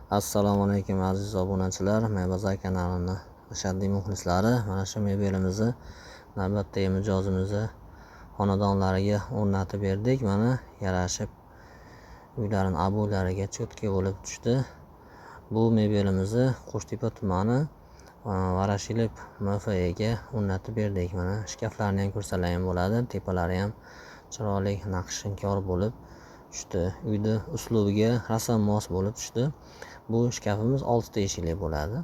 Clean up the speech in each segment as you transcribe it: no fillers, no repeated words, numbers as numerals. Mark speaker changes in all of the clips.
Speaker 1: Assalomu alaykum aziz obunachilar, Mebazay kanalini ashaddiy muxlislari. Mana shu mebelimizni navbatdagi mijozimizni xonadonlariga o'rnatib berdik. Mana yarashib uylarning abuylariga cho'tka bo'lib tushdi. Bu mebelimizni Qo'shtepa tumani Varashilib MFAga o'rnatib berdik. Mana shkaflarni ham ko'rsalar ham bo'ladi. Tepalari ham chiroyli naqshinkor bo'lib tushdi. Uyda uslubiga rasm mos bo'lib tushdi. Bu shkafimiz 6 ta eshikli bo'ladi.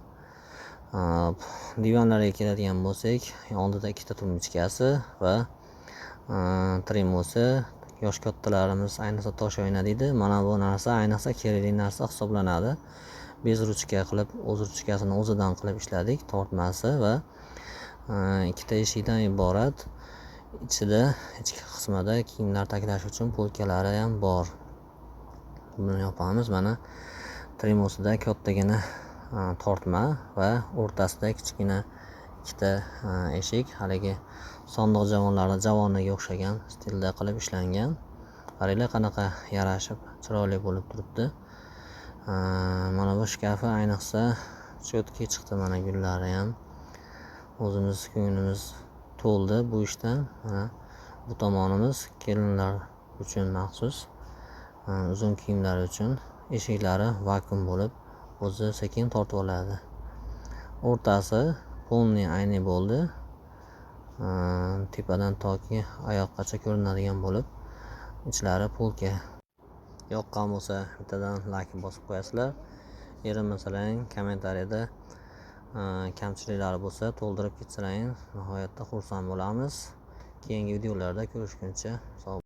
Speaker 1: Divonlarga keladigan bo'lsak, oldida 2 ta tumchkasi va tremosi. Yosh kattalarimiz ayniqsa tosh o'yna deydi. Mana bu narsa ayniqsa kerakli narsa hisoblanadi. Bez ruchka qilib, o'z ruchkasini o'zidan qilib ishladik. Tortmasi va 2 ta eshikdan iborat. Ichida, ichki qismida kiyimlar taklash uchun polkalari ham bor. Buni yopamiz. Mana tremosida kattagina tortma va o'rtasida kichkina 2 ta eshik. Haligi sondiq javonlarni javoniga o'xshagan stilda qilib ishlangan. Qaranglar qanaqa yarashib, chiroyli bo'lib turibdi. Mana bu shkafi ayniqsa cho'tki chiqdi. Mana gullari ham o'zimiz ko'nglimiz to'ldi bu ishdan. Mana bu tomonimiz kelinlar uchun maxsus, uzun kiyimlar uchun. Eshiklari vakuum bo'lib o'zi sekin tortib oladi. O'rtasi polniy ayni bo'ldi. Tepadan toki oyoqqacha ko'rinadigan bo'lib, ichlari polka. Yoqqan bo'lsa bittadan like bosib qo'yasizlar. Erinmasalang kommentariyada kamchiliklari bo'lsa to'ldirib ketsalang, nihoyatda xursand bo'lamiz. Keyingi videolarda ko'rishguncha sog'